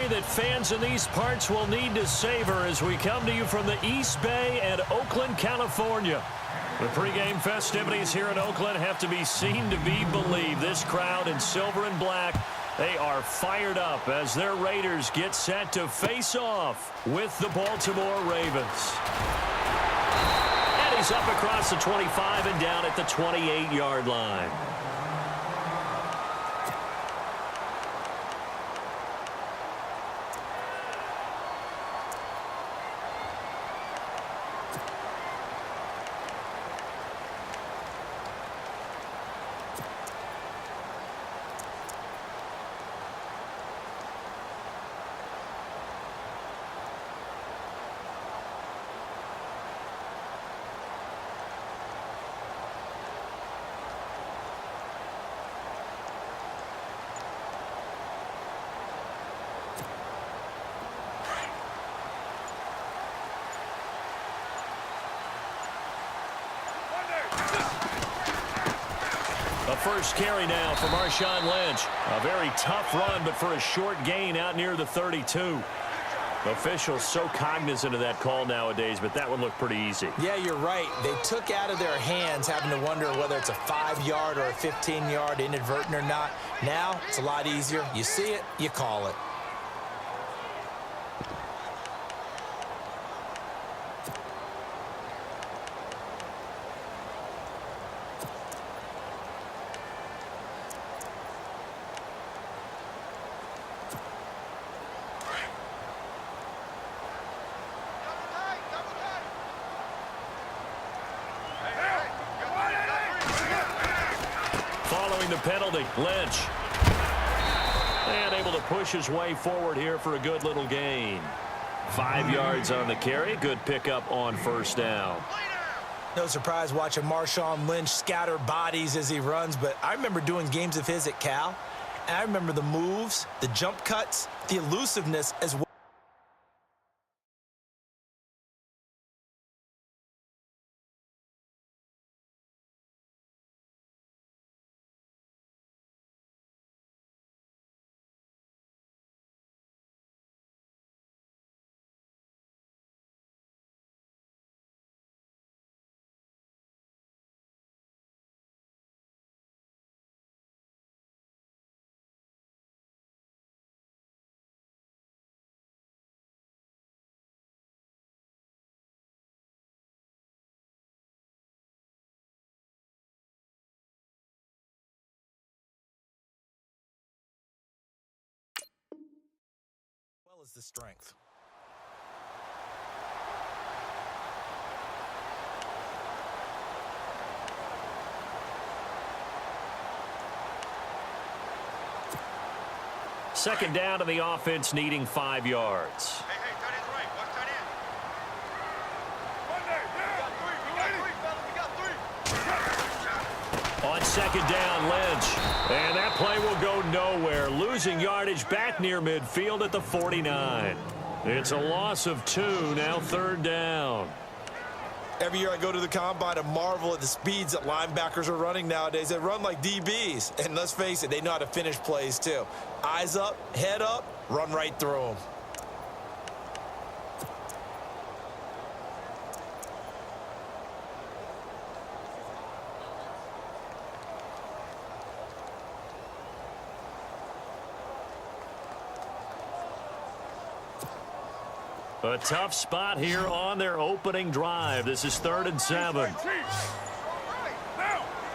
day that fans in these parts will need to savor as we come to you from the East Bay and Oakland, California. The pregame festivities here in Oakland have to be seen to be believed. This crowd in silver and black, they are fired up as their Raiders get set to face off with the Baltimore Ravens. And he's up across the 25 and down at the 28-yard line. First carry now for Marshawn Lynch. A very tough run, but for a short gain out near the 32. Officials so cognizant of that call nowadays, but that one looked pretty easy. Yeah, you're right. They took out of their hands having to wonder whether it's a 5-yard or a 15-yard inadvertent or not. Now, it's a lot easier. You see it, you call it. The penalty, Lynch. And able to push his way forward here for a good little gain. 5 yards on the carry. Good pickup on first down. No surprise watching Marshawn Lynch scatter bodies as he runs, but I remember doing games of his at Cal, and I remember the moves, the jump cuts, the elusiveness as well. Is the strength. Second down to the offense, needing 5 yards. Hey, tight end's right. Watch tight end. On second down, Lynch. And that play will go nowhere. Losing yardage back near midfield at the 49. It's a loss of 2, now third down. Every year I go to the combine and marvel at the speeds that linebackers are running nowadays. They run like DBs. And let's face it, they know how to finish plays too. Eyes up, head up, run right through them. A tough spot here on their opening drive. This is 3rd and 7. Now,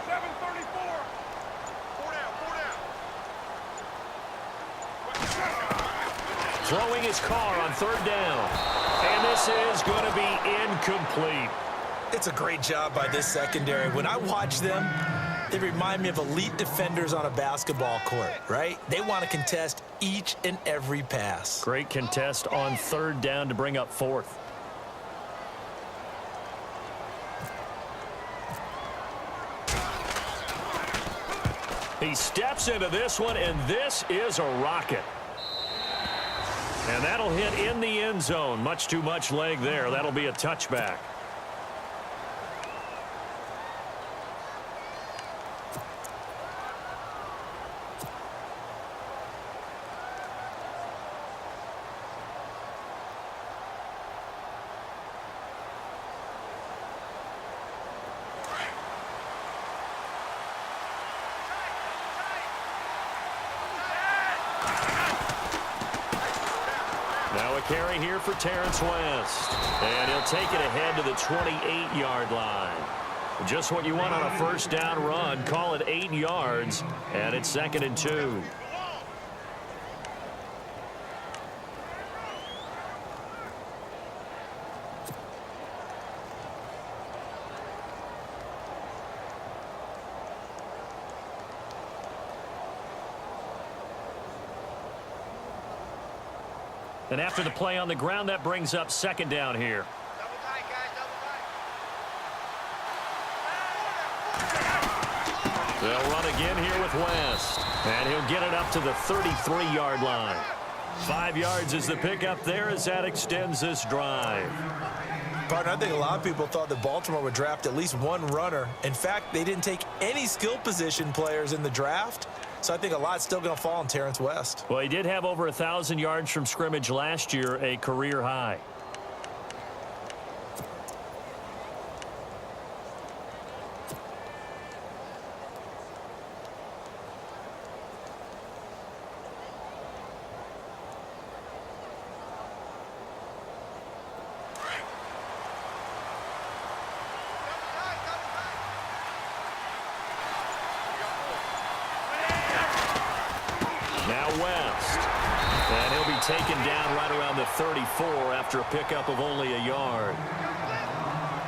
7:34. 4 down. Throwing his car on 3rd down. And this is going to be incomplete. It's a great job by this secondary. When I watch them, they remind me of elite defenders on a basketball court, right? They want to contest each and every pass. Great contest on 3rd down to bring up 4th. He steps into this one, and this is a rocket. And that'll hit in the end zone. Much too much leg there. That'll be a touchback. Now a carry here for Terrence West. And he'll take it ahead to the 28-yard line. Just what you want on a first down run. Call it 8 yards, and it's 2nd and 2. And after the play on the ground, that brings up 2nd down here. They'll run again here with West. And he'll get it up to the 33-yard line. 5 yards is the pickup there as that extends this drive. Partner, I think a lot of people thought that Baltimore would draft at least one runner. In fact, they didn't take any skill position players in the draft. So I think a lot's still going to fall on Terrence West. Well, he did have over 1,000 yards from scrimmage last year, a career high. Now West. And he'll be taken down right around the 34 after a pickup of only a yard.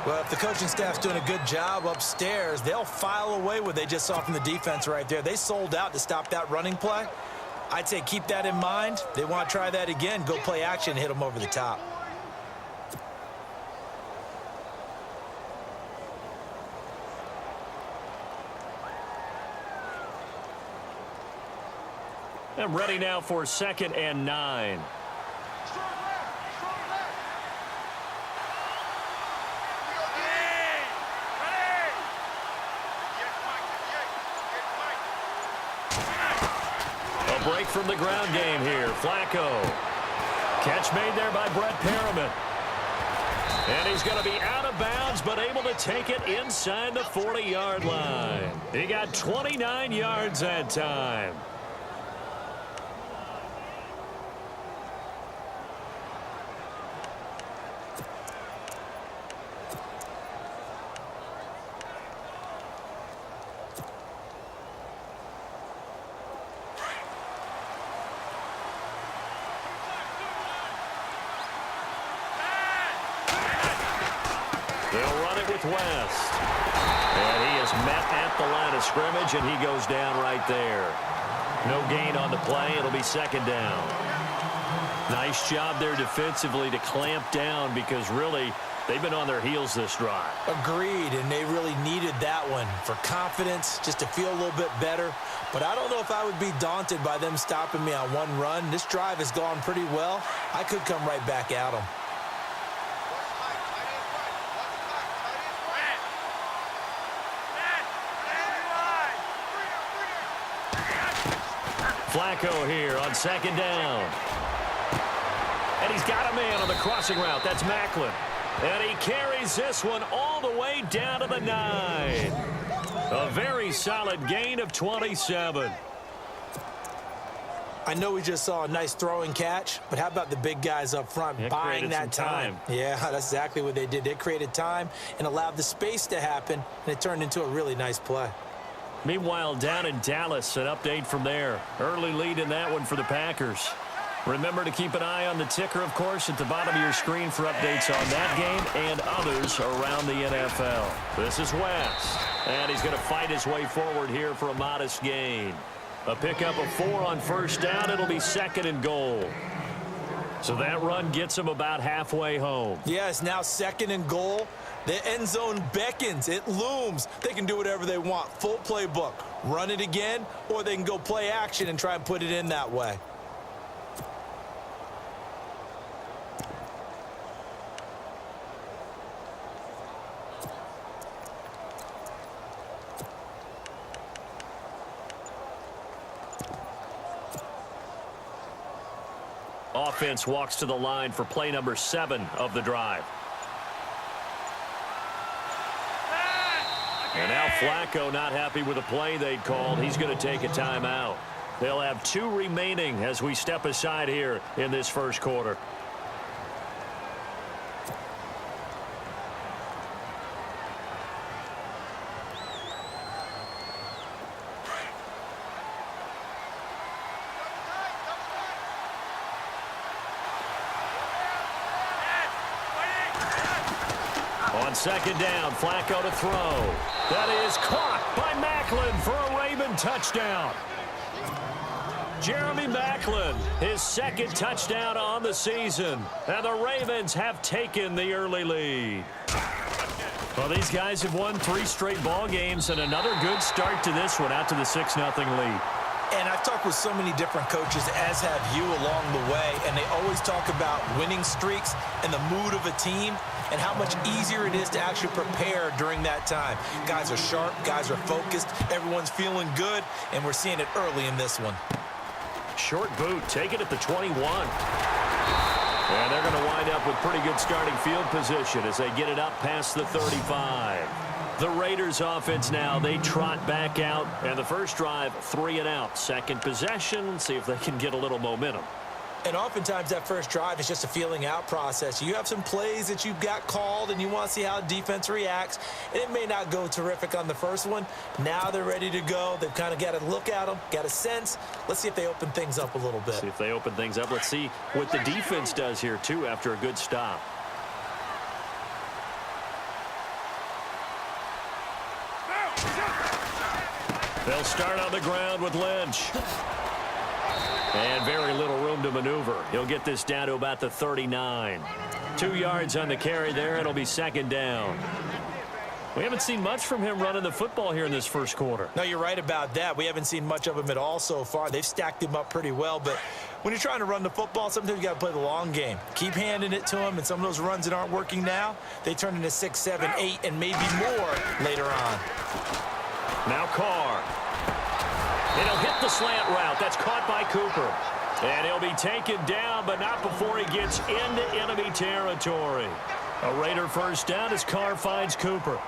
Well, if the coaching staff's doing a good job upstairs, they'll file away what they just saw from the defense right there. They sold out to stop that running play. I'd say keep that in mind. They want to try that again. Go play action, hit them over the top. And ready now for 2nd and 9. A break from the ground game here. Flacco. Catch made there by Brett Perriman. And he's going to be out of bounds, but able to take it inside the 40-yard line. He got 29 yards that time. They'll run it with West. And he is met at the line of scrimmage, and he goes down right there. No gain on the play. It'll be 2nd down. Nice job there defensively to clamp down because really they've been on their heels this drive. Agreed, and they really needed that one for confidence, just to feel a little bit better. But I don't know if I would be daunted by them stopping me on one run. This drive has gone pretty well. I could come right back at them. Flacco here on 2nd down. And he's got a man on the crossing route. That's Macklin. And he carries this one all the way down to the 9. A very solid gain of 27. I know we just saw a nice throwing catch, but how about the big guys up front buying that time? Yeah, that's exactly what they did. They created time and allowed the space to happen, and it turned into a really nice play. Meanwhile, down in Dallas, an update from there. Early lead in that one for the Packers. Remember to keep an eye on the ticker, of course, at the bottom of your screen for updates on that game and others around the NFL. This is West, and he's going to fight his way forward here for a modest gain. A pickup of 4 on first down. It'll be 2nd and goal. So that run gets him about halfway home. Yeah, it's now 2nd and goal. The end zone beckons. It looms. They can do whatever they want. Full playbook. Run it again, or they can go play action and try and put it in that way. Offense walks to the line for play number 7 of the drive. And now Flacco not happy with the play they'd called. He's going to take a timeout. They'll have 2 remaining as we step aside here in this first quarter. On second down, Flacco to throw. That is caught by Maclin for a Raven touchdown. Jeremy Maclin, his second touchdown on the season. And the Ravens have taken the early lead. Well, these guys have won 3 straight ball games and another good start to this one out to the 6-0 lead. And I've talked with so many different coaches, as have you, along the way, and they always talk about winning streaks and the mood of a team and how much easier it is to actually prepare during that time. Guys are sharp, guys are focused, everyone's feeling good, and we're seeing it early in this one. Short boot, take it at the 21. And they're going to wind up with pretty good starting field position as they get it up past the 35. The Raiders offense now, they trot back out, and the first drive, 3 and out. Second possession, see if they can get a little momentum. And oftentimes that first drive is just a feeling out process. You have some plays that you've got called, and you want to see how defense reacts. And it may not go terrific on the first one. Now they're ready to go. They've kind of got to look at them, got a sense. Let's see if they open things up a little bit. See if they open things up. Let's see what the defense does here, too, after a good stop. They'll start on the ground with Lynch. And very little room to maneuver. He'll get this down to about the 39. 2 yards on the carry there. It'll be second down. We haven't seen much from him running the football here in this first quarter. No, you're right about that. We haven't seen much of him at all so far. They've stacked him up pretty well, but when you're trying to run the football, sometimes you got to play the long game. Keep handing it to him, and some of those runs that aren't working now, they turn into 6, 7, 8, and maybe more later on. Now Carr. It'll hit the slant route. That's caught by Cooper. And he'll be taken down, but not before he gets into enemy territory. A Raider first down as Carr finds Cooper.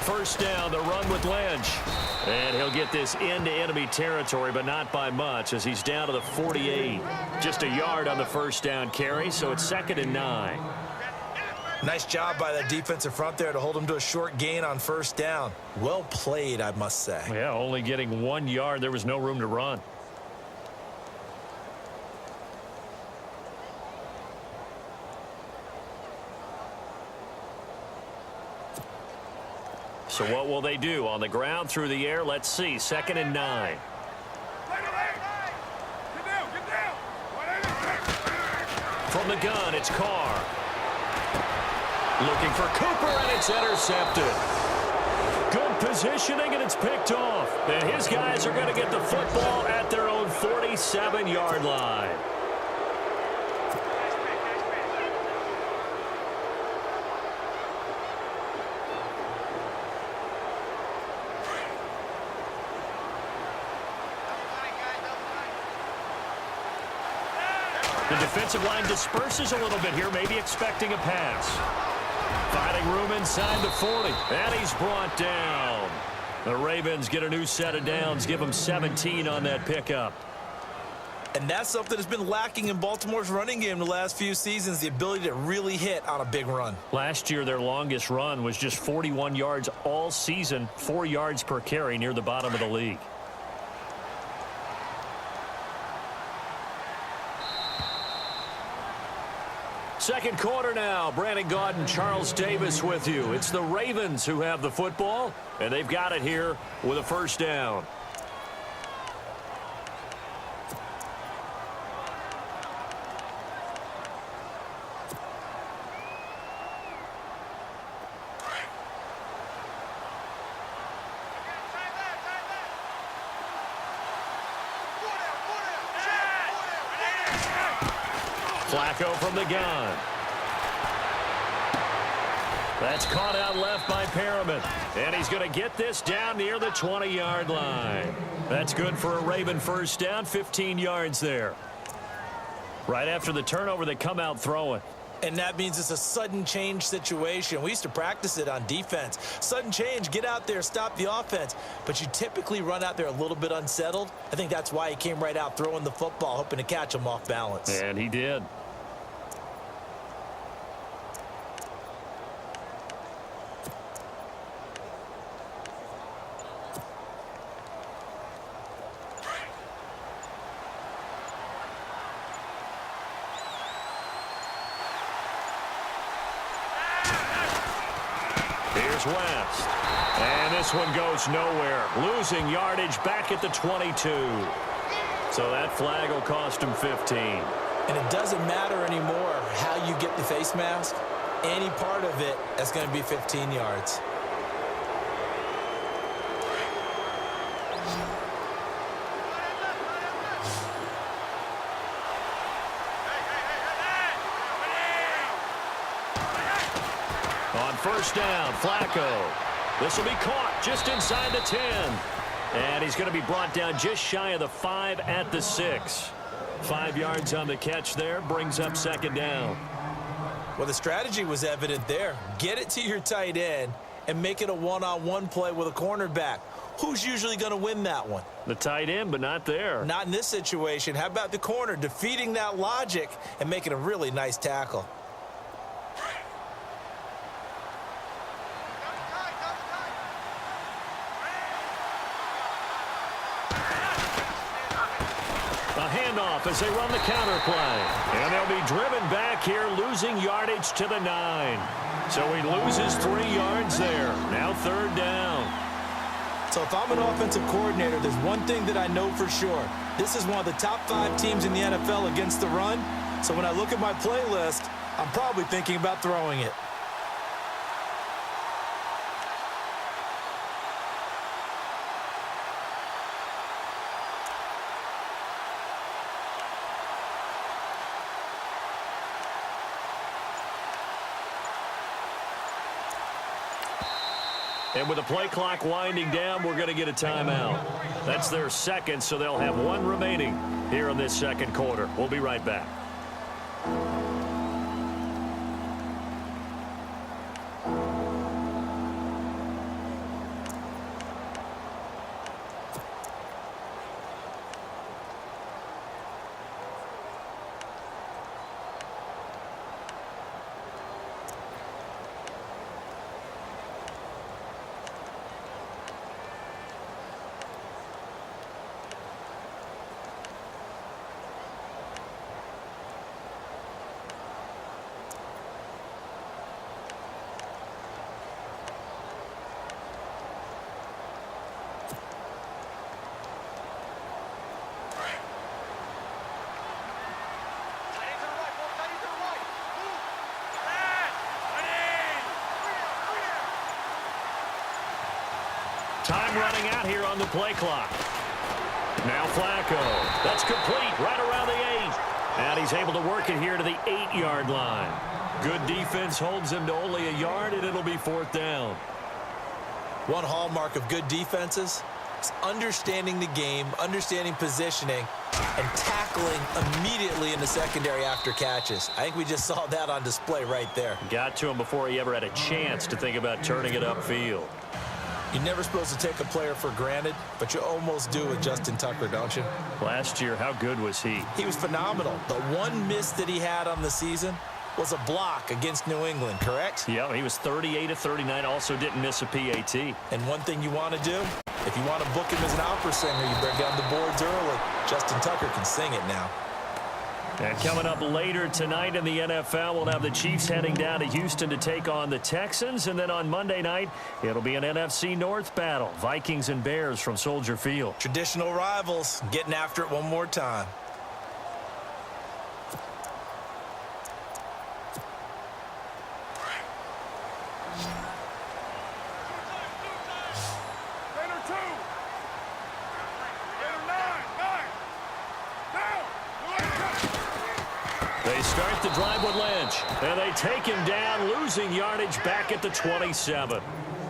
First down, the run with Lynch. And he'll get this into enemy territory, but not by much as he's down to the 48. Just a yard on the first down carry, so it's 2nd and 9. Nice job by that defensive front there to hold him to a short gain on first down. Well played, I must say. Yeah, only getting 1 yard. There was no room to run. So what will they do? On the ground, through the air, let's see. 2nd and 9. From the gun, it's Carr. Looking for Cooper, and it's intercepted. Good positioning, and it's picked off. And his guys are going to get the football at their own 47-yard line. The defensive line disperses a little bit here, maybe expecting a pass. Finding room inside the 40, and he's brought down. The Ravens get a new set of downs, give them 17 on that pickup. And that's something that's been lacking in Baltimore's running game the last few seasons, the ability to really hit on a big run. Last year, their longest run was just 41 yards all season, 4 yards per carry near the bottom of the league. Second quarter now. Brandon Gaudin, Charles Davis with you. It's the Ravens who have the football, and they've got it here with a first down. Flacco from the gun. That's caught out left by Perriman. And he's going to get this down near the 20-yard line. That's good for a Raven first down, 15 yards there. Right after the turnover, they come out throwing. And that means it's a sudden change situation. We used to practice it on defense. Sudden change, get out there, stop the offense. But you typically run out there a little bit unsettled. I think that's why he came right out throwing the football, hoping to catch him off balance. And he did. Here's West. And this one goes nowhere. Losing yardage back at the 22. So that flag will cost him 15. And it doesn't matter anymore how you get the face mask. Any part of it, that's going to be 15 yards. On first down, Flacco. This will be caught just inside the 10. And he's going to be brought down just shy of the 5 at the 6. 5 yards on the catch there, brings up second down. Well, the strategy was evident there. Get it to your tight end and make it a one-on-one play with a cornerback. Who's usually going to win that one? The tight end, but not there. Not in this situation. How about the corner defeating that logic and making a really nice tackle? A handoff as they run the counter play. And they'll be driven back here, losing yardage to the 9. So he loses 3 yards there. Now third down. So if I'm an offensive coordinator, there's one thing that I know for sure. This is one of the top 5 teams in the NFL against the run. So when I look at my playlist, I'm probably thinking about throwing it. And with the play clock winding down, we're going to get a timeout. That's their second, so they'll have 1 remaining here in this second quarter. We'll be right back. Time running out here on the play clock. Now Flacco. That's complete right around the 8. And he's able to work it here to the 8-yard line. Good defense holds him to only a yard, and it'll be fourth down. One hallmark of good defenses is understanding the game, understanding positioning, and tackling immediately in the secondary after catches. I think we just saw that on display right there. Got to him before he ever had a chance to think about turning it upfield. You're never supposed to take a player for granted, but you almost do with Justin Tucker, don't you? Last year, how good was he? He was phenomenal. The one miss that he had on the season was a block against New England, correct? Yeah, he was 38 of 39, also didn't miss a PAT. And one thing you want to do, if you want to book him as an opera singer, you break down the boards early. Justin Tucker can sing it now. And coming up later tonight in the NFL, we'll have the Chiefs heading down to Houston to take on the Texans. And then on Monday night, it'll be an NFC North battle. Vikings and Bears from Soldier Field. Traditional rivals getting after it one more time. They start the drive with Lynch, and they take him down, losing yardage back at the 27.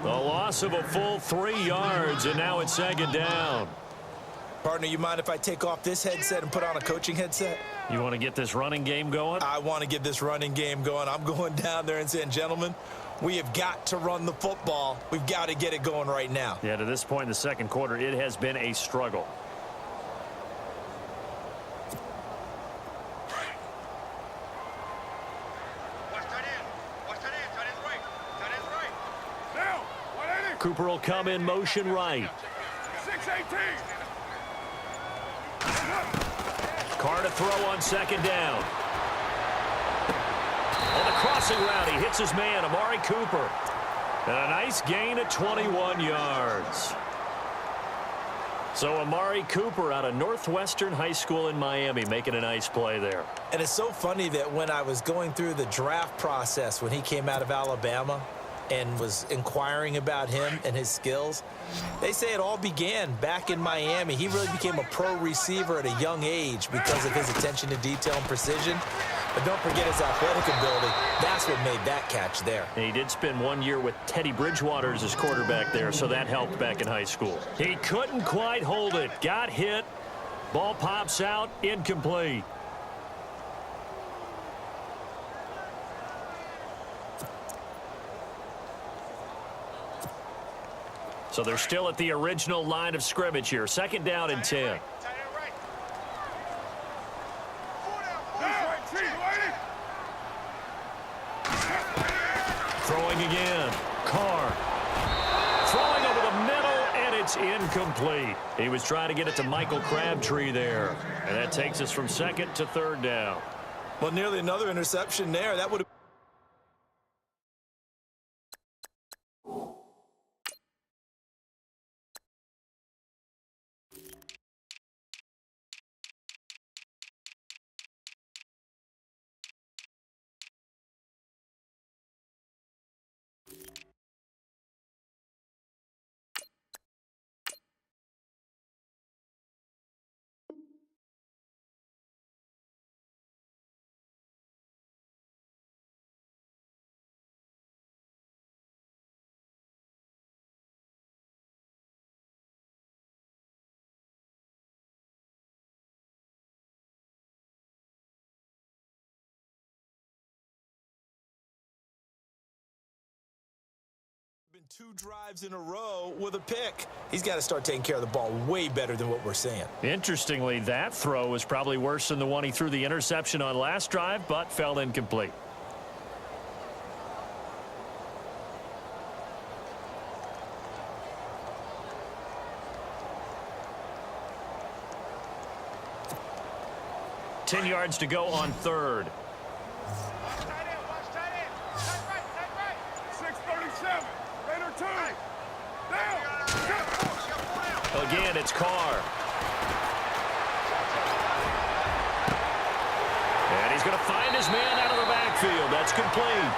The loss of a full 3 yards, and now it's second down. Partner, you mind if I take off this headset and put on a coaching headset? You want to get this running game going? I want to get this running game going. I'm going down there and saying, gentlemen, we have got to run the football. We've got to get it going right now. Yeah, to this point in the second quarter, it has been a struggle. Cooper will come in motion right. 6-18. Carr to throw on second down. On the crossing route, he hits his man, Amari Cooper. And a nice gain at 21 yards. So Amari Cooper out of Northwestern High School in Miami making a nice play there. And it's so funny that when I was going through the draft process when he came out of Alabama and was inquiring about him and his skills, they say it all began back in Miami. He really became a pro receiver at a young age because of his attention to detail and precision. But don't forget his athletic ability. That's what made that catch there. And he did spend 1 year with Teddy Bridgewater as his quarterback there, so that helped back in high school. He couldn't quite hold it. Got hit. Ball pops out. Incomplete. So they're still at the original line of scrimmage here. Second down and 10. Throwing again. Carr. Throwing over the middle, and it's incomplete. He was trying to get it to Michael Crabtree there. And that takes us from second to third down. Well, nearly another interception there. That would have been 2 drives in a row with a pick. He's got to start taking care of the ball way better than what we're seeing. Interestingly, that throw was probably worse than the one he threw the interception on last drive, but fell incomplete. Ten yards to go on third. 6:37. Raider 2. Down. Again, it's Carr. And he's going to find his man out of the backfield. That's complete.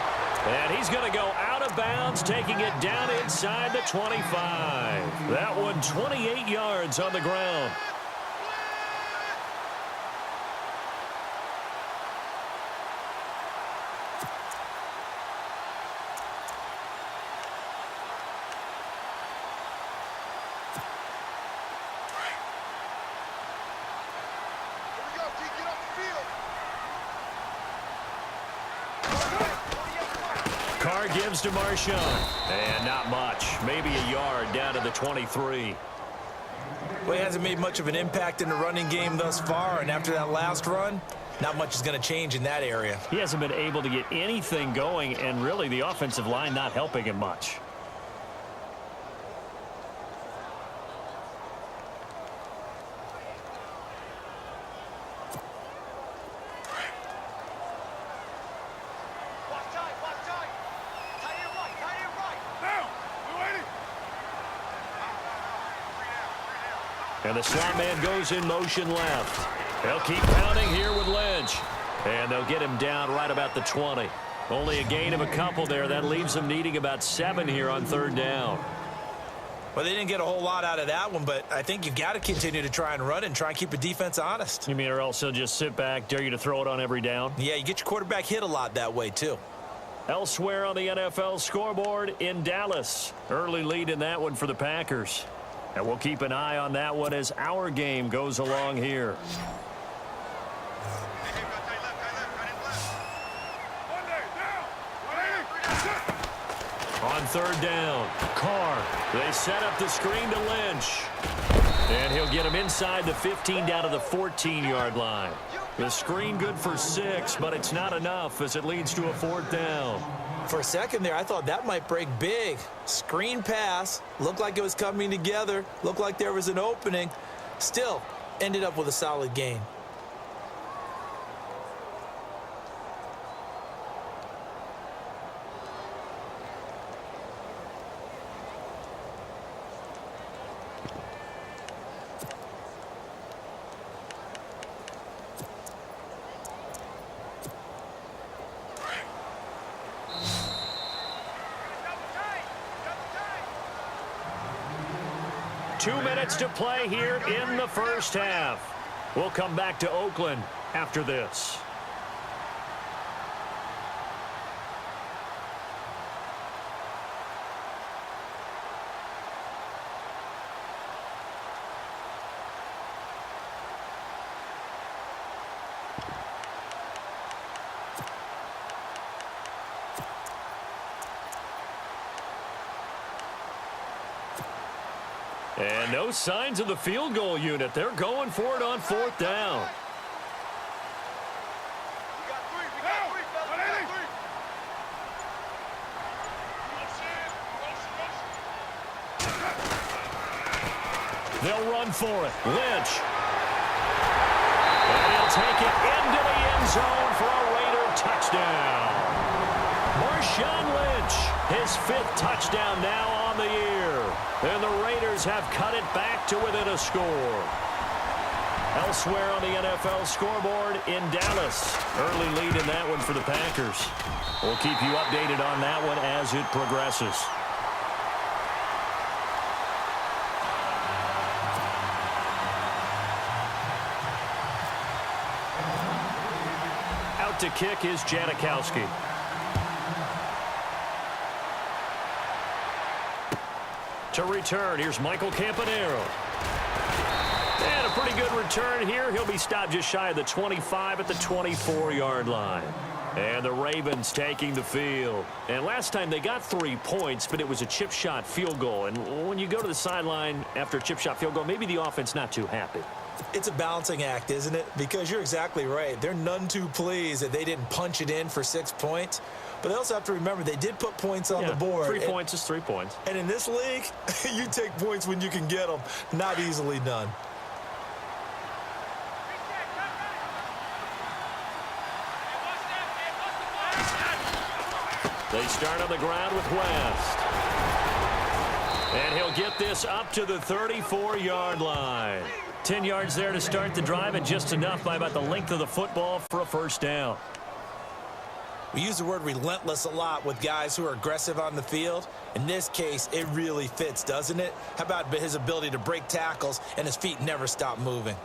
And he's going to go out of bounds, taking it down inside the 25. That one 28 yards on the ground. Carr gives to Marshawn. And not much. Maybe a yard down to the 23. Well, he hasn't made much of an impact in the running game thus far, and after that last run, not much is going to change in that area. He hasn't been able to get anything going, and really the offensive line not helping him much. And the slot man goes in motion left. They'll keep pounding here with Lynch. And they'll get him down right about the 20. Only a gain of a couple there. That leaves them needing about 7 here on third down. Well, they didn't get a whole lot out of that one, but I think you've got to continue to try and run and try and keep the defense honest. You mean or else he'll just sit back, dare you to throw it on every down? Yeah, you get your quarterback hit a lot that way, too. Elsewhere on the NFL scoreboard in Dallas. Early lead in that one for the Packers. And we'll keep an eye on that one as our game goes along here. third down. Carr. They set up the screen to Lynch. And he'll get him inside the 15 down to the 14-yard line. The screen good for 6, but it's not enough as it leads to a fourth down. For a second there, I thought that might break big. Screen pass. Looked like it was coming together. Looked like there was an opening. Still, ended up with a solid gain. Two minutes to play here in the first half. We'll come back to Oakland after this. And no signs of the field goal unit. They're going for it on fourth down. They'll run for it. Lynch. And he'll take it into the end zone for a Raider touchdown. Marshawn Lynch, his 5th touchdown now on the year. And the Raiders have cut it back to within a score. Elsewhere on the NFL scoreboard in Dallas. Early lead in that one for the Packers. We'll keep you updated on that one as it progresses. Out to kick is Janikowski. To return, here's Michael Campanaro. And a pretty good return here. He'll be stopped just shy of the 25 at the 24-yard line. And the Ravens taking the field. And last time they got 3 points, but it was a chip shot field goal. And when you go to the sideline after a chip shot field goal, maybe the offense not too happy. It's a balancing act, isn't it? Because you're exactly right. They're none too pleased that they didn't punch it in for 6 points. But they also have to remember they did put points on the board. 3 points is 3 points. And in this league, you take points when you can get them. Not easily done. They start on the ground with West. And he'll get this up to the 34-yard line. 10 yards there to start the drive, and just enough by about the length of the football for a first down. We use the word relentless a lot with guys who are aggressive on the field. In this case, it really fits, doesn't it? How about his ability to break tackles and his feet never stop moving?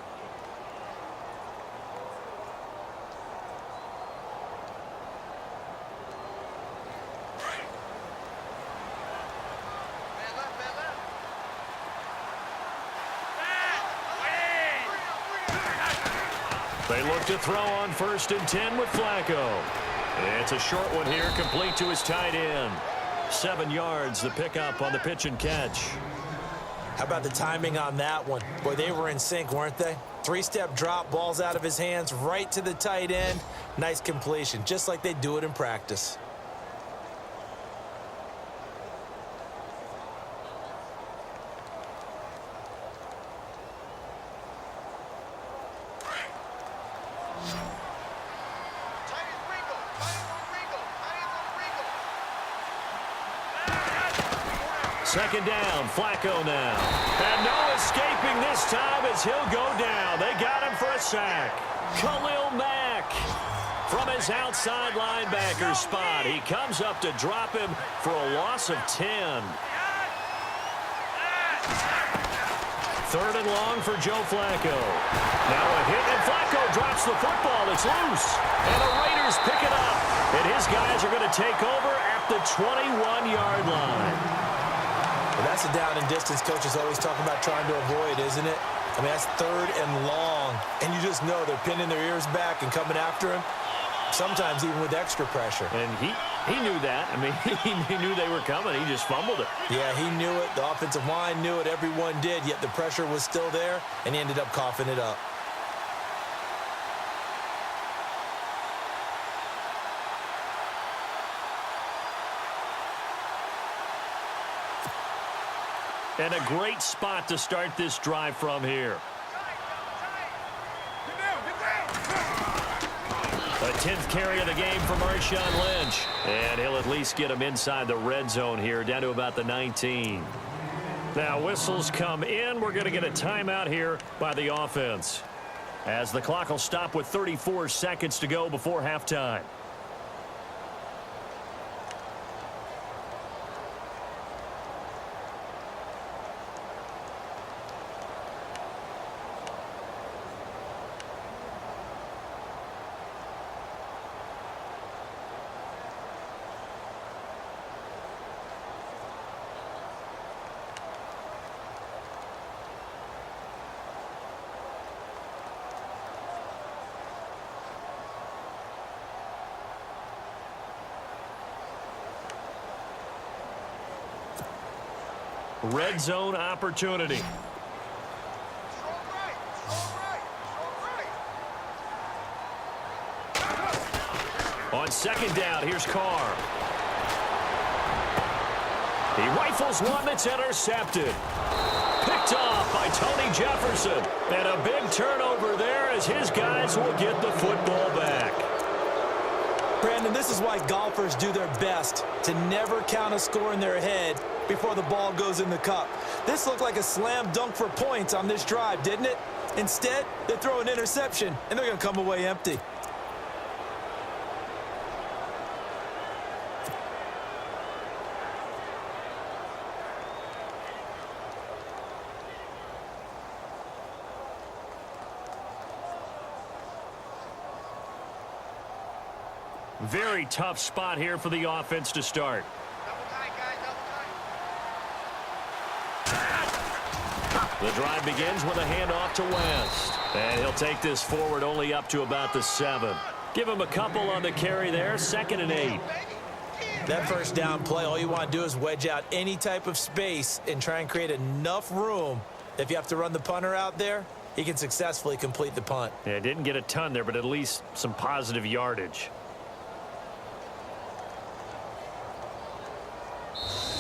They look to throw on 1st and 10 with Flacco. It's a short one here, complete to his tight end. 7 yards, the pickup on the pitch and catch. How about the timing on that one? Boy, they were in sync, weren't they? 3-step drop, balls out of his hands, right to the tight end. Nice completion, just like they do it in practice. Second down, Flacco now. And no escaping this time as he'll go down. They got him for a sack. Khalil Mack from his outside linebacker spot. He comes up to drop him for a loss of 10. 3rd and long for Joe Flacco. Now a hit, and Flacco drops the football. It's loose. And the Raiders pick it up. And his guys are going to take over at the 21-yard line. Well, that's a down and distance coach is always talking about trying to avoid, isn't it? I mean, that's 3rd and long. And you just know they're pinning their ears back and coming after him, sometimes even with extra pressure. And He knew that. I mean, he knew they were coming. He just fumbled it. Yeah, he knew it. The offensive line knew it. Everyone did, yet the pressure was still there, and he ended up coughing it up. And a great spot to start this drive from here. Get down, get down. A 10th carry of the game for Marshawn Lynch. And he'll at least get him inside the red zone here, down to about the 19. Now, whistles come in. We're going to get a timeout here by the offense, as the clock will stop with 34 seconds to go before halftime. Red zone opportunity. Strong right, strong right, strong right. On second down, here's Carr. He rifles one that's intercepted. Picked off by Tony Jefferson. And a big turnover there as his guys will get the football back. Brandon, this is why golfers do their best to never count a score in their head before the ball goes in the cup. This looked like a slam dunk for points on this drive, didn't it? Instead, they throw an interception, and they're going to come away empty. Very tough spot here for the offense to start. Double tight, guys, double tight. The drive begins with a handoff to West. And he'll take this forward only up to about the 7. Give him a couple on the carry there, 2nd and 8. That first down play, all you want to do is wedge out any type of space and try and create enough room. If you have to run the punter out there, he can successfully complete the punt. Yeah, didn't get a ton there, but at least some positive yardage.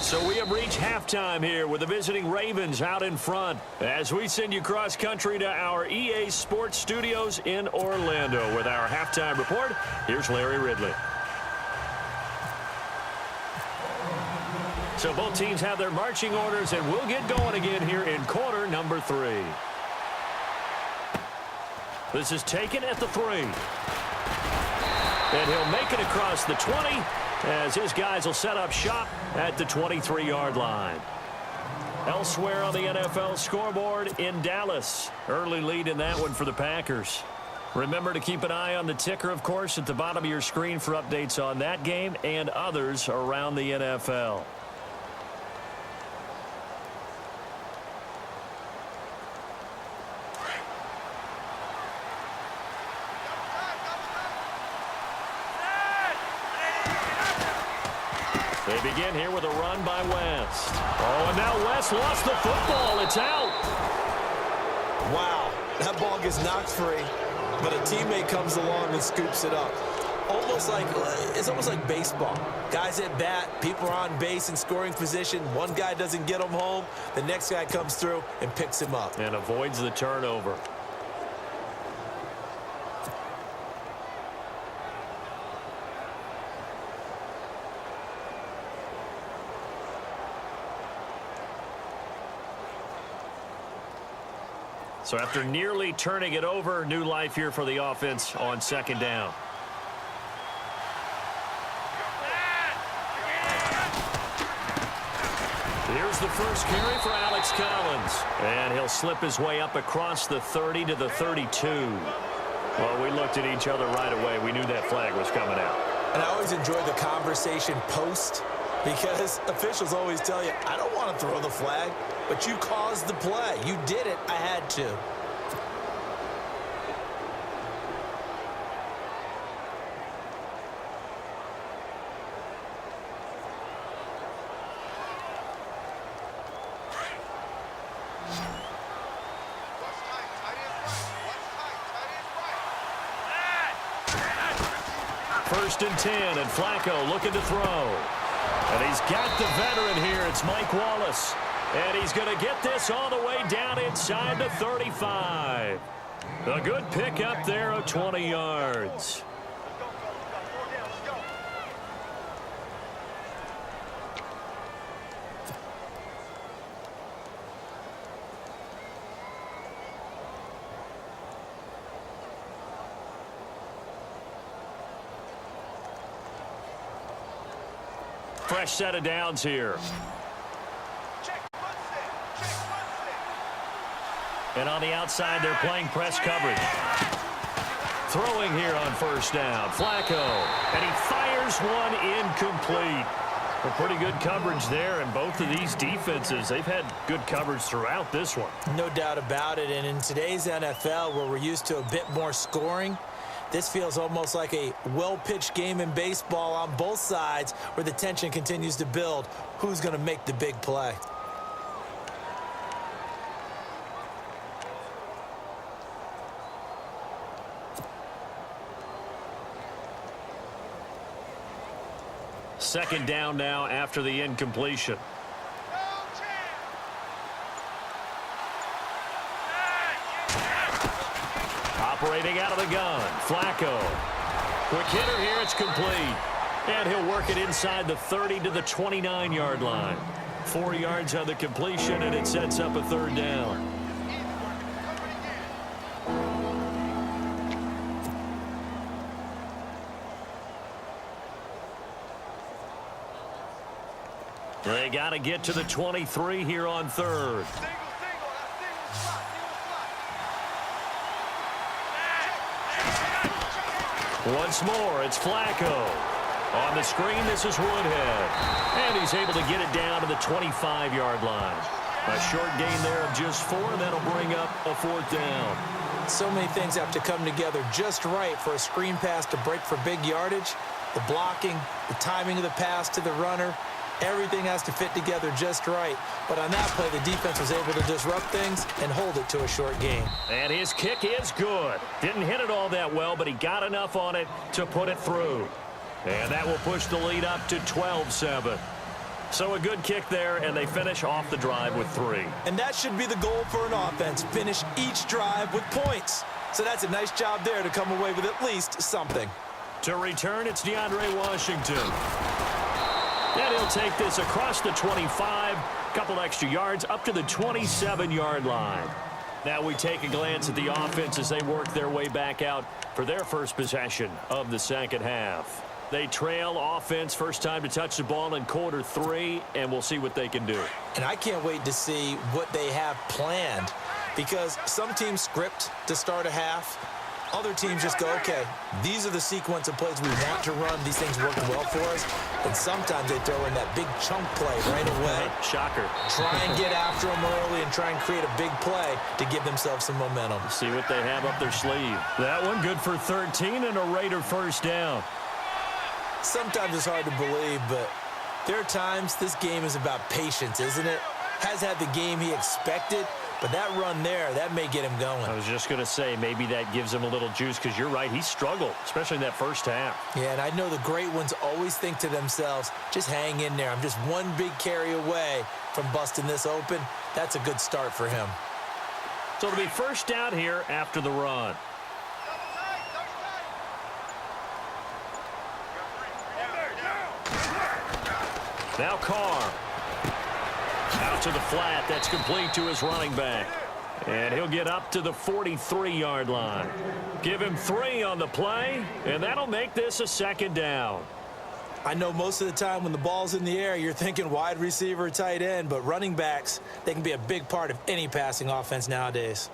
So we have reached halftime here with the visiting Ravens out in front as we send you cross country to our EA Sports Studios in Orlando with our halftime report. Here's Larry Ridley. So both teams have their marching orders, and we'll get going again here in quarter number 3. This is taken at the 3. And he'll make it across the 20 as his guys will set up shop at the 23-yard line. Elsewhere on the NFL scoreboard in Dallas. Early lead in that one for the Packers. Remember to keep an eye on the ticker, of course, at the bottom of your screen for updates on that game and others around the NFL. They begin here with a run by West. Oh, and now West lost the football. It's out. Wow, that ball gets knocked free, but a teammate comes along and scoops it up. It's almost like baseball. Guys at bat, people are on base in scoring position. One guy doesn't get him home. The next guy comes through and picks him up. And avoids the turnover. So after nearly turning it over, new life here for the offense on second down. Here's the first carry for Alex Collins. And he'll slip his way up across the 30 to the 32. Well, we looked at each other right away. We knew that flag was coming out. And I always enjoy the conversation post, because officials always tell you, I don't want to throw the flag, but you caused the play. You did it. I had to. 1st and 10, and Flacco looking to throw. And he's got the veteran here. It's Mike Wallace. And he's going to get this all the way down inside the 35. A good pickup there of 20 yards. Fresh set of downs here. And on the outside, they're playing press coverage. Throwing here on 1st down. Flacco. And he fires one incomplete. A pretty good coverage there, and both of these defenses, they've had good coverage throughout this one. No doubt about it. And in today's NFL, where we're used to a bit more scoring, this feels almost like a well-pitched game in baseball on both sides where the tension continues to build. Who's going to make the big play? Second down now after the incompletion. Operating out of the gun, Flacco. Quick hitter here, it's complete. And he'll work it inside the 30 to the 29-yard line. 4 yards on the completion, and it sets up a 3rd down. They got to get to the 23 here on 3rd. Once more, it's Flacco. On the screen, this is Woodhead. And he's able to get it down to the 25-yard line. A short gain there of just 4, and that'll bring up a 4th down. So many things have to come together just right for a screen pass to break for big yardage. The blocking, the timing of the pass to the runner, everything has to fit together just right. But on that play, the defense was able to disrupt things and hold it to a short gain. And his kick is good. Didn't hit it all that well, but he got enough on it to put it through. And that will push the lead up to 12-7. So a good kick there, and they finish off the drive with 3. And that should be the goal for an offense, finish each drive with points. So that's a nice job there to come away with at least something. To return, it's DeAndre Washington. And he'll take this across the 25, couple extra yards, up to the 27-yard line. Now we take a glance at the offense as they work their way back out for their first possession of the second half. They trail offense, first time to touch the ball in quarter 3, and we'll see what they can do. And I can't wait to see what they have planned, because some teams script to start a half. Other teams just go, okay, these are the sequence of plays we want to run. These things work well for us. And sometimes they throw in that big chunk play right away. Shocker. Try and get after them early and try and create a big play to give themselves some momentum. See what they have up their sleeve. That one good for 13 and a Raider first down. Sometimes it's hard to believe, but there are times this game is about patience, isn't it? Has had the game he expected, but that run there, that may get him going. I was just going to say, maybe that gives him a little juice, because you're right, he struggled, especially in that first half. Yeah, and I know the great ones always think to themselves, just hang in there. I'm just one big carry away from busting this open. That's a good start for him. So it'll be first down here after the run. Now Carr. Out to the flat. That's complete to his running back. And he'll get up to the 43-yard line. Give him 3 on the play, and that'll make this a second down. I know most of the time when the ball's in the air, you're thinking wide receiver, tight end, but running backs, they can be a big part of any passing offense nowadays.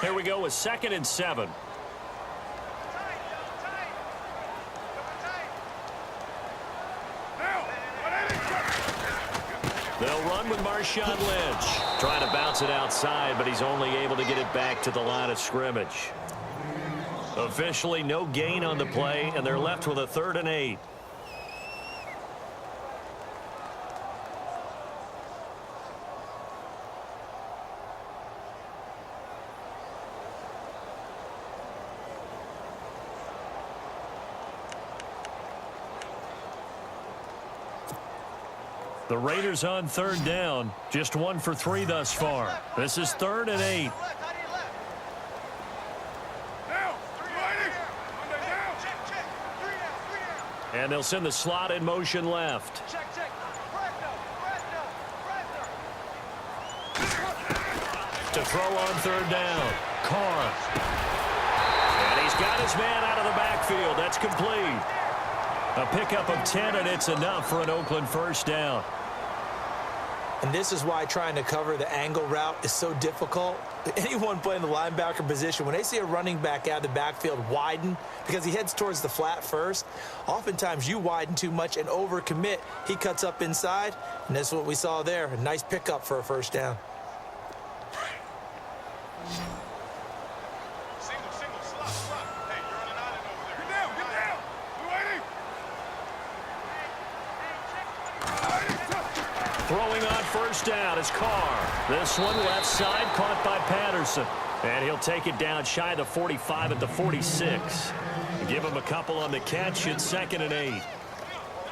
Here we go with 2nd and 7. They'll run with Marshawn Lynch. Trying to bounce it outside, but he's only able to get it back to the line of scrimmage. Officially, no gain on the play, and they're left with a 3rd and 8. The Raiders on third down. Just 1 for 3 thus far. This is 3rd and 8. Left, how do you left? Down. 3 down. Monday down. Check, check. 3 down, 3 down. And they'll send the slot in motion left. Check, check. Fresno, Fresno, Fresno. To throw on third down. Carr. And he's got his man out of the backfield. That's complete. A pickup of 10, and it's enough for an Oakland first down. And this is why trying to cover the angle route is so difficult. Anyone playing the linebacker position, when they see a running back out of the backfield widen because he heads towards the flat first, oftentimes you widen too much and overcommit. He cuts up inside, and that's what we saw there. A nice pickup for a first down. Single, slot, slot. Hey, you're on an island over there. Get down. We're waiting. Throwing on first down is Carr. This one left side caught by Patterson. And he'll take it down shy of the 45 at the 46. Give him a couple on the catch. It's 2nd and 8.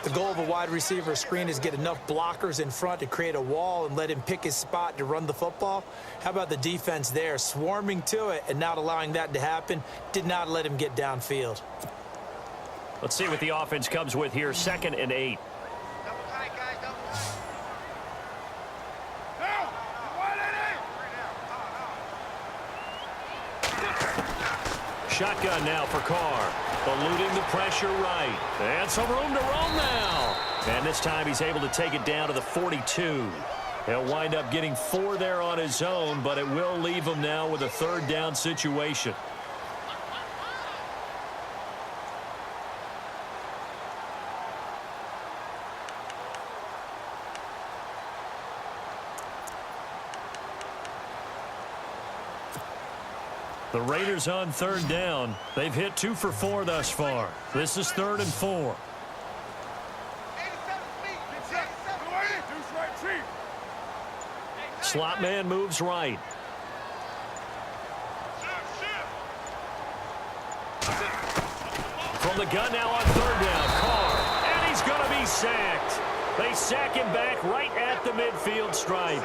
The goal of a wide receiver screen is get enough blockers in front to create a wall and let him pick his spot to run the football. How about the defense there, swarming to it and not allowing that to happen? Did not let him get downfield. Let's see what the offense comes with here. 2nd and 8. Double tight, guys, double tight. Down. Wide in. Shotgun now for Carr. Eluding the pressure right. And some room to roam now. And this time he's able to take it down to the 42. He'll wind up getting 4 there on his own, but it will leave him now with a 3rd down situation. The Raiders on 3rd down. They've hit 2 for 4 thus far. This is 3rd and 4. 87 feet. 87 feet. Deuce right, chief. Slot man moves right. From the gun now on 3rd down. Carr. And he's going to be sacked. They sack him back right at the midfield stripe.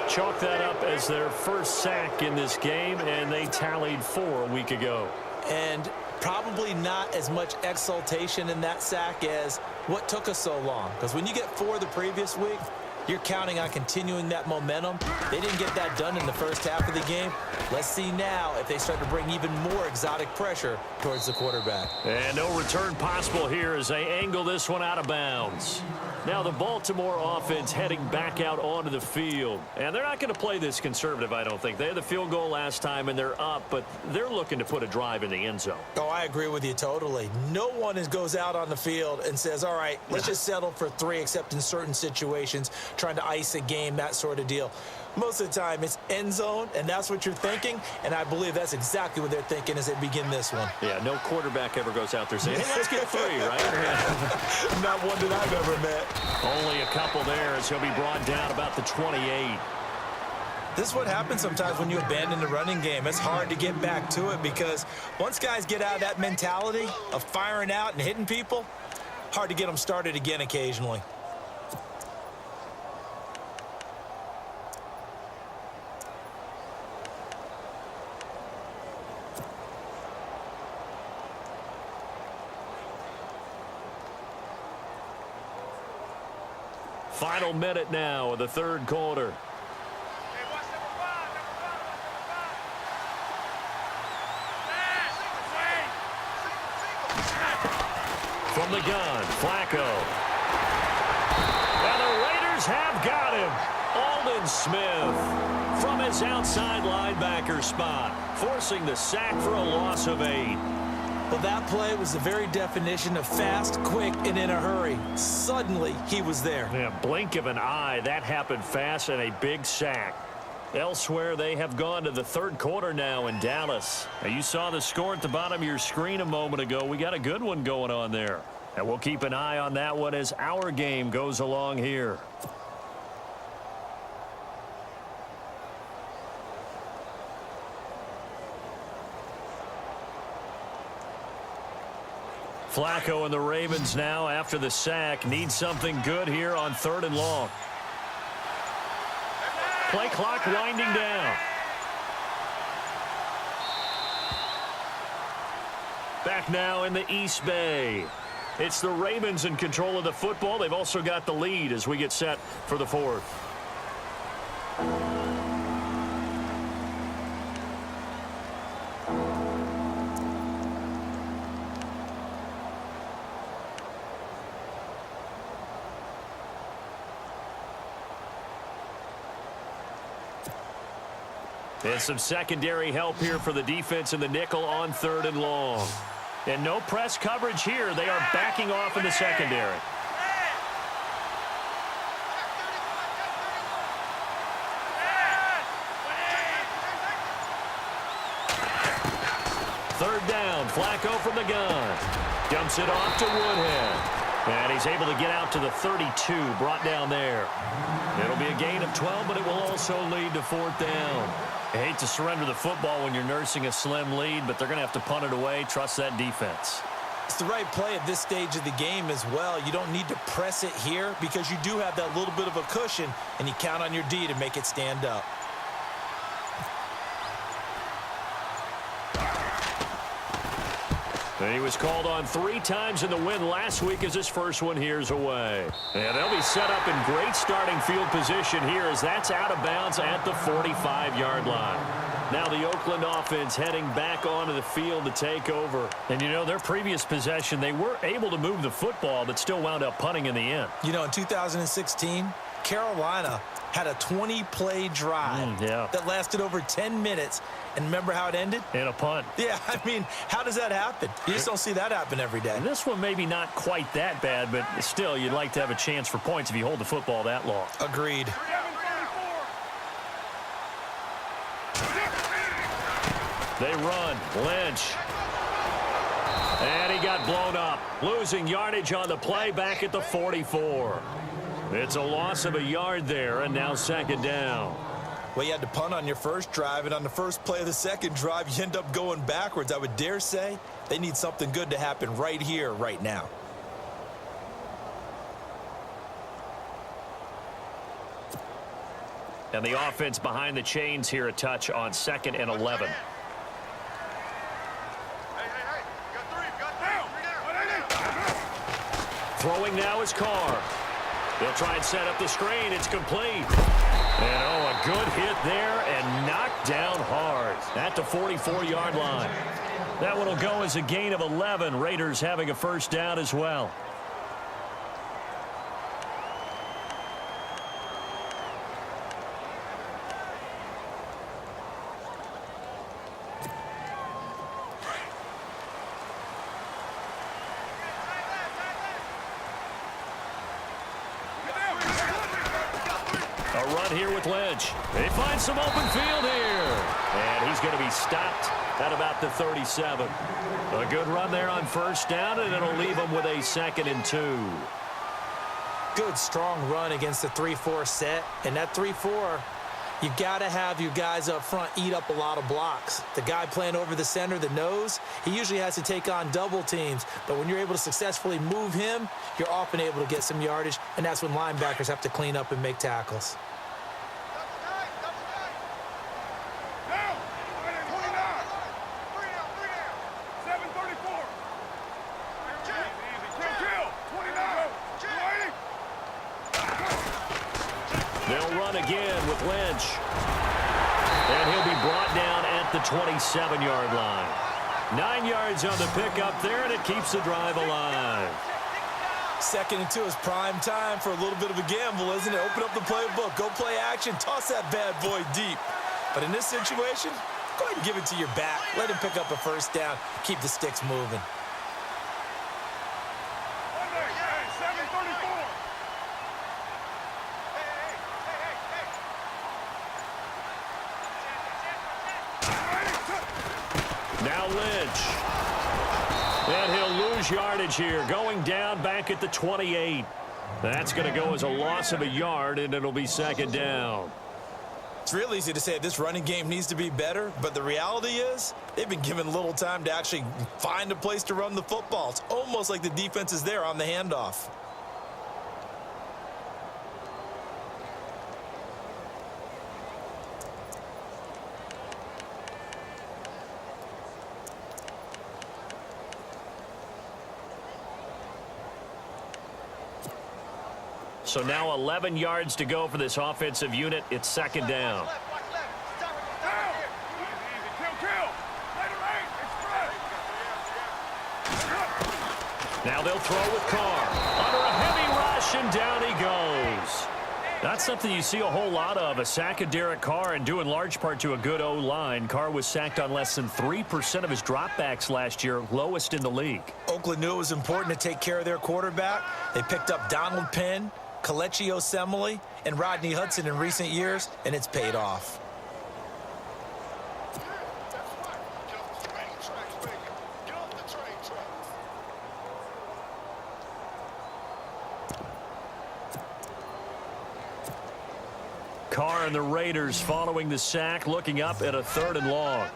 Chalk that up as their first sack in this game, and they tallied 4 a week ago. And probably not as much exultation in that sack as what took us so long. Because when you get 4 the previous week, you're counting on continuing that momentum. They didn't get that done in the first half of the game. Let's see now if they start to bring even more exotic pressure towards the quarterback. And no return possible here as they angle this one out of bounds. Now the Baltimore offense heading back out onto the field. And they're not going to play this conservative, I don't think. They had the field goal last time, and they're up, but they're looking to put a drive in the end zone. Oh, I agree with you totally. No one goes out on the field and says, all right, let's just settle for 3, except in certain situations, trying to ice a game, that sort of deal. Most of the time, it's end zone, and that's what you're thinking, and I believe that's exactly what they're thinking as they begin this one. Yeah, no quarterback ever goes out there saying, hey, let's get 3, right? Not one that I've ever met. Only a couple there as he'll be brought down about the 28. This is what happens sometimes when you abandon the running game. It's hard to get back to it because once guys get out of that mentality of firing out and hitting people, hard to get them started again occasionally. Final minute now of the 3rd quarter. Hey, watch number 5. From the gun, Flacco. And the Raiders have got him. Aldon Smith from his outside linebacker spot, forcing the sack for a loss of 8. Well, that play was the very definition of fast, quick, and in a hurry. Suddenly, he was there. Yeah, blink of an eye. That happened fast and a big sack. Elsewhere, they have gone to the 3rd quarter now in Dallas. Now, you saw the score at the bottom of your screen a moment ago. We got a good one going on there. And we'll keep an eye on that one as our game goes along here. Flacco and the Ravens now, after the sack, need something good here on 3rd and long. Play clock winding down. Back now in the East Bay. It's the Ravens in control of the football. They've also got the lead as we get set for the 4th. And some secondary help here for the defense in the nickel on 3rd and long. And no press coverage here. They are backing off in the secondary. Third down, Flacco from the gun. Dumps it off to Woodhead. And he's able to get out to the 32, brought down there. It'll be a gain of 12, but it will also lead to 4th down. I hate to surrender the football when you're nursing a slim lead, but they're going to have to punt it away. Trust that defense. It's the right play at this stage of the game as well. You don't need to press it here because you do have that little bit of a cushion, and you count on your D to make it stand up. He was called on 3 times in the win last week as his first one here's away. And they'll be set up in great starting field position here as that's out of bounds at the 45-yard line. Now the Oakland offense heading back onto the field to take over. And, you know, their previous possession, they were able to move the football but still wound up punting in the end. You know, in 2016, Carolina had a 20-play drive that lasted over 10 minutes. And remember how it ended? In a punt. Yeah, I mean, how does that happen? You just don't see that happen every day. And this one maybe not quite that bad, but still, you'd like to have a chance for points if you hold the football that long. Agreed. They run. Lynch. And he got blown up. Losing yardage on the play back at the 44. It's a loss of a yard there, and now 2nd down. Well, you had to punt on your first drive, and on the first play of the second drive, you end up going backwards. I would dare say they need something good to happen right here, right now. And the offense behind the chains here a touch on 2nd and 11. Throwing now is Carr. They'll try and set up the screen. It's complete. And, oh, a good hit there and knocked down hard at the 44-yard line. That one will go as a gain of 11. Raiders having a first down as well. Here with Lynch. They find some open field here. And he's going to be stopped at about the 37. A good run there on first down, and it'll leave him with a 2nd and 2. Good, strong run against the 3-4 set. And that 3-4, you got to have your guys up front eat up a lot of blocks. The guy playing over the center, the nose, he usually has to take on double teams. But when you're able to successfully move him, you're often able to get some yardage, and that's when linebackers have to clean up and make tackles. They'll run again with Lynch. And he'll be brought down at the 27-yard line. 9 yards on the pickup there, and it keeps the drive alive. 2nd and 2 is prime time for a little bit of a gamble, isn't it? Open up the playbook, go play action, toss that bad boy deep. But in this situation, go ahead and give it to your back. Let him pick up a first down, keep the sticks moving. Now Lynch. And he'll lose yardage here, going down back at the 28. That's going to go as a loss of a yard, and it'll be 2nd down. It's real easy to say this running game needs to be better, but the reality is they've been given little time to actually find a place to run the football. It's almost like the defense is there on the handoff. So now 11 yards to go for this offensive unit. It's second down. Now they'll throw with Carr. Under a heavy rush, and down he goes. That's something you see a whole lot of, a sack of Derek Carr, and due in large part to a good O-line. Carr was sacked on less than 3% of his dropbacks last year, lowest in the league. Oakland knew it was important to take care of their quarterback. They picked up Donald Penn, Kelechi Osemele, and Rodney Hudson in recent years, and it's paid off. Carr and the Raiders following the sack, looking up at a 3rd and long.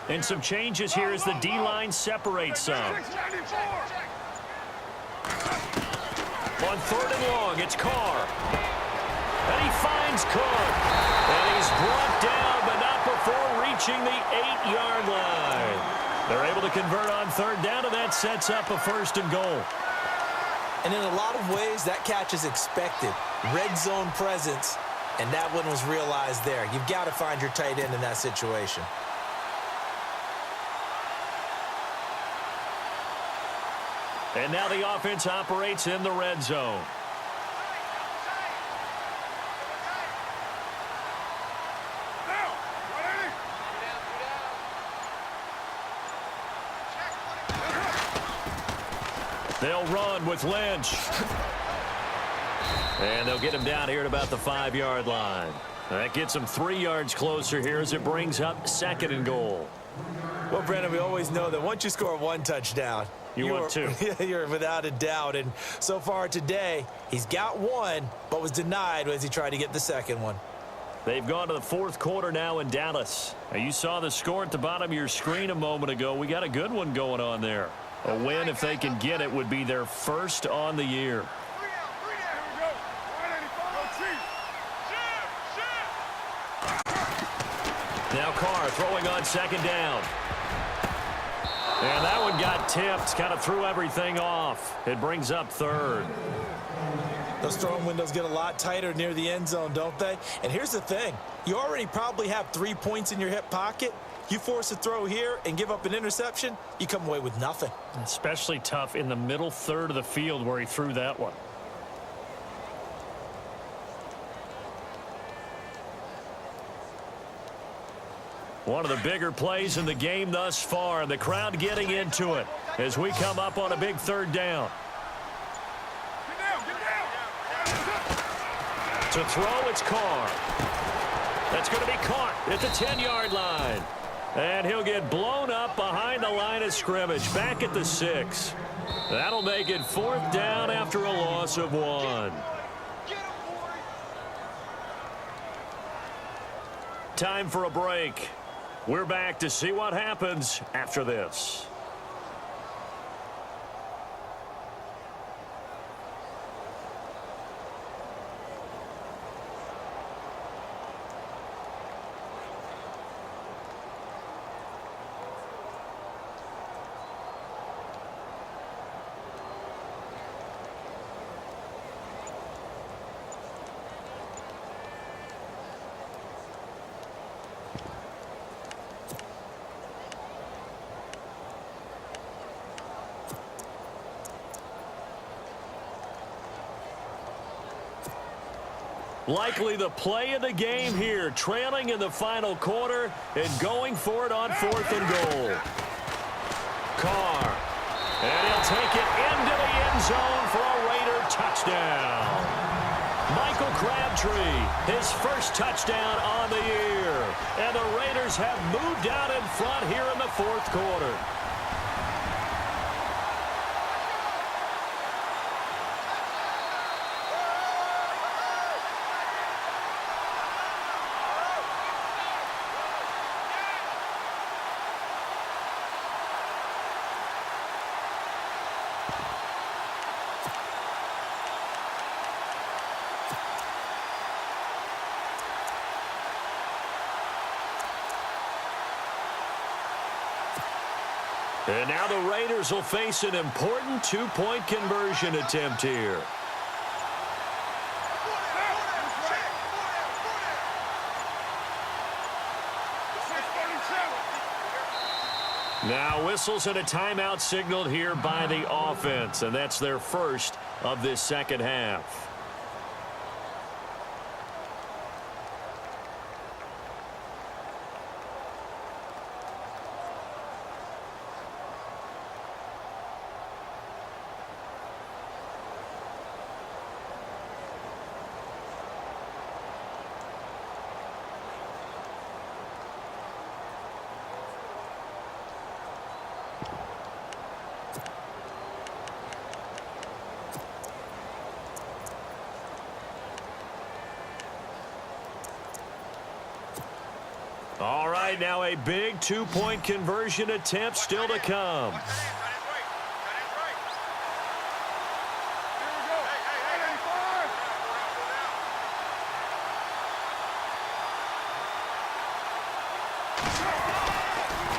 And some changes here as the D-line separates some. On 3rd and long, it's Carr. And he finds Cook. And he's brought down, but not before reaching the 8-yard line. They're able to convert on 3rd down, and that sets up a 1st and goal. And in a lot of ways, that catch is expected. Red zone presence, and that one was realized there. You've got to find your tight end in that situation. And now the offense operates in the red zone. They'll run with Lynch. And they'll get him down here at about the 5-yard line. That gets him 3 yards closer here as it brings up 2nd and goal. Well, Brandon, we always know that once you score 1 touchdown, you want 2. You're without a doubt. And so far today, he's got 1, but was denied as he tried to get the 2nd one. They've gone to the 4th quarter now in Dallas. Now, you saw the score at the bottom of your screen a moment ago. We got a good one going on there. A win, if they can get it, would be their 1st on the year. Now Carr throwing on 2nd down. And that one got tipped, kind of threw everything off. It brings up 3rd. Those throwing windows get a lot tighter near the end zone, don't they? And here's the thing. You already probably have 3 points in your hip pocket. You force a throw here and give up an interception, you come away with nothing. Especially tough in the middle 3rd of the field where he threw that one. One of the bigger plays in the game thus far. The crowd getting into it as we come up on a big 3rd down. To throw, it's Carr. That's going to be caught at the 10-yard line. And he'll get blown up behind the line of scrimmage, back at the 6. That'll make it 4th down after a loss of 1. Time for a break. We're back to see what happens after this. Likely the play of the game here, trailing in the final quarter and going for it on 4th and goal. Carr. And he'll take it into the end zone for a Raider touchdown. Michael Crabtree, his 1st touchdown on the year. And the Raiders have moved out in front here in the 4th quarter. And now the Raiders will face an important two-point conversion attempt here. Now whistles and a timeout signaled here by the offense, and that's their first of this second half. All right, now a big two-point conversion attempt still to come.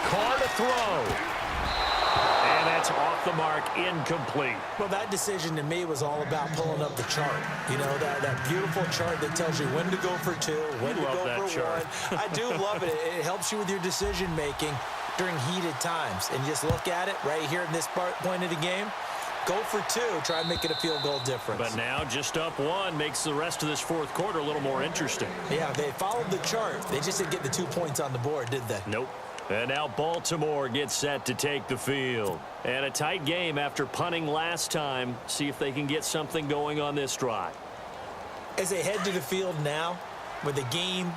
Carr to throw. And that's off the mark, incomplete. Well, that decision to me was all about pulling up the chart. You know, that beautiful chart that tells you when to go for two, when to go for chart. one. I do love it. It helps you with your decision-making during heated times. And just look at it right here in this point of the game. Go for two. Try and make it a field goal difference. But now just up one makes the rest of this fourth quarter a little more interesting. Yeah, they followed the chart. They just didn't get the 2 points on the board, did they? Nope. And now Baltimore gets set to take the field. And a tight game after punting last time. See if they can get something going on this drive. As they head to the field now, with the game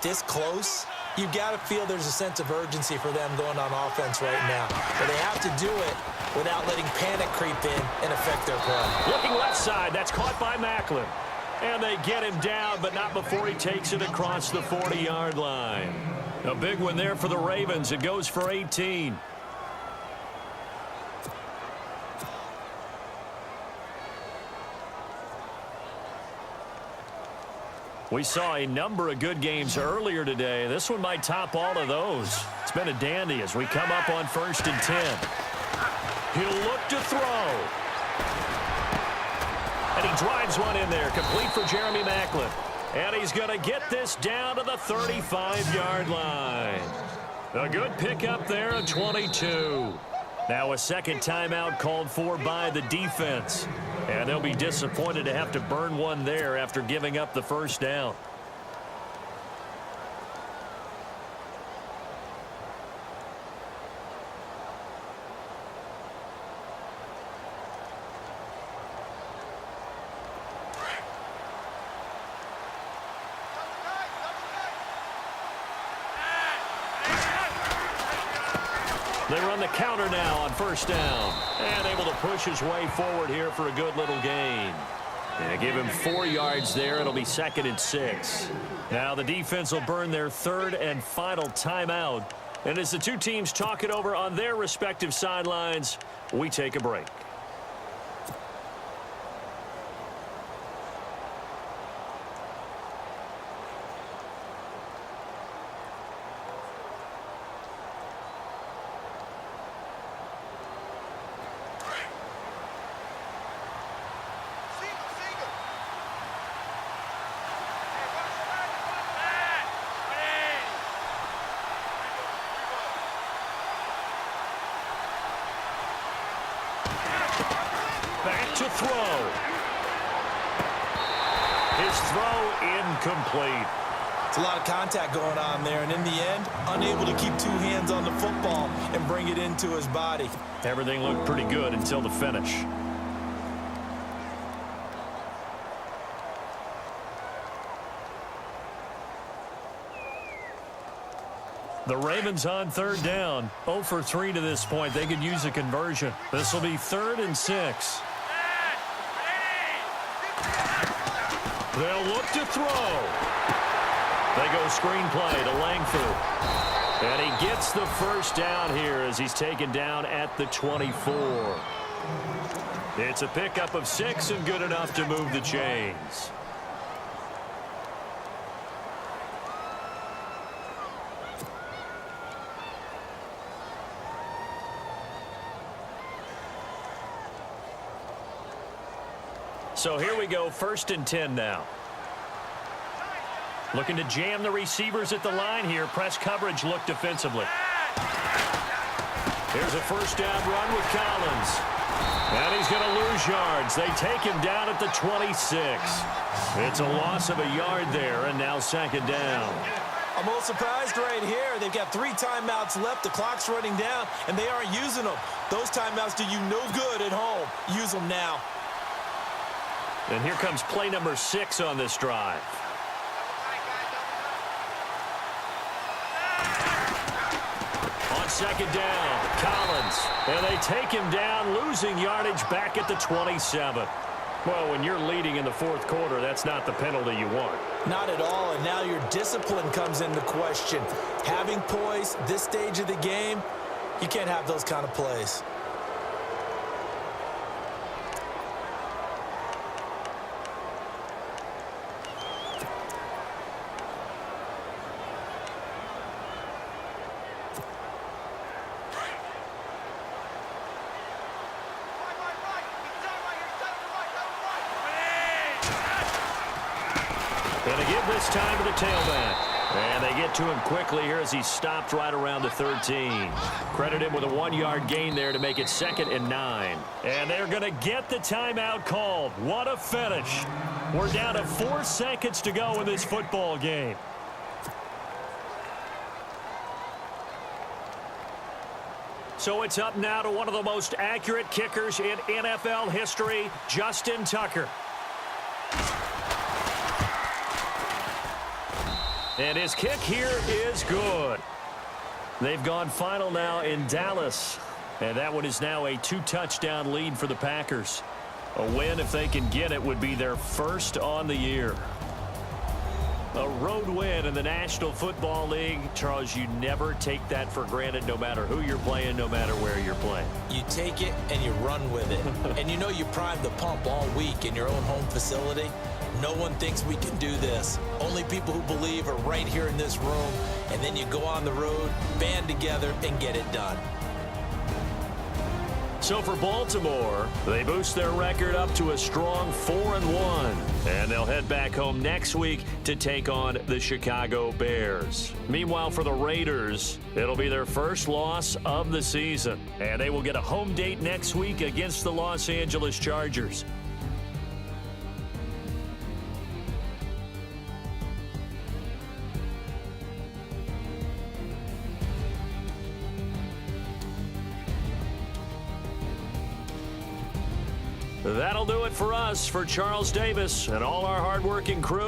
this close, you've got to feel there's a sense of urgency for them going on offense right now. But they have to do it without letting panic creep in and affect their play. Looking left side, that's caught by Macklin. And they get him down, but not before he takes it across the 40-yard line. A big one there for the Ravens. It goes for 18. We saw a number of good games earlier today. This one might top all of those. It's been a dandy as we come up on 1st and 10. He'll look to throw. And he drives one in there, complete for Jeremy Macklin. And he's going to get this down to the 35-yard line. A good pickup there at 22. Now a second timeout called for by the defense. And they'll be disappointed to have to burn one there after giving up the first down. They run the counter now on first down. And able to push his way forward here for a good little gain. And give him 4 yards there. It'll be 2nd and 6. Now the defense will burn their third and final timeout. And as the two teams talk it over on their respective sidelines, we take a break. Back to throw. His throw incomplete. It's a lot of contact going on there, and in the end, unable to keep 2 hands on the football and bring it into his body. Everything looked pretty good until the finish. The Ravens on third down. 0 for 3 to this point. They could use a conversion. This will be 3rd and 6. They'll look to throw. They go screenplay to Langford. And he gets the first down here as he's taken down at the 24. It's a pickup of 6 and good enough to move the chains. So here we go, 1st and 10 now. Looking to jam the receivers at the line here. Press coverage look defensively. Here's a 1st down run with Collins. And he's going to lose yards. They take him down at the 26. It's a loss of a yard there, and now 2nd down. I'm a little surprised right here. They've got 3 timeouts left. The clock's running down, and they aren't using them. Those timeouts do you no good at home. Use them now. And here comes play number 6 on this drive. On 2nd down, Collins. And they take him down, losing yardage back at the 27. Well, when you're leading in the 4th quarter, that's not the penalty you want. Not at all, and now your discipline comes into question. Having poise this stage of the game, you can't have those kind of plays. Going to give this time to the tailback. And they get to him quickly here as he stopped right around the 13. Credit him with a 1-yard gain there to make it 2nd and 9. And they're going to get the timeout called. What a finish. We're down to 4 seconds to go in this football game. So it's up now to one of the most accurate kickers in NFL history, Justin Tucker. And his kick here is good. They've gone final now in Dallas. And that one is now a 2-touchdown lead for the Packers. A win, if they can get it, would be their 1st on the year. A road win in the National Football League. Charles, you never take that for granted no matter who you're playing, no matter where you're playing. You take it and you run with it. And you know you primed the pump all week in your own home facility. No one thinks we can do this. Only people who believe are right here in this room. And then you go on the road, band together, and get it done. So for Baltimore, they boost their record up to a strong 4-1. And they'll head back home next week to take on the Chicago Bears. Meanwhile, for the Raiders, it'll be their 1st loss of the season. And they will get a home date next week against the Los Angeles Chargers. That'll do it for us. For Charles Davis and all our hardworking crew,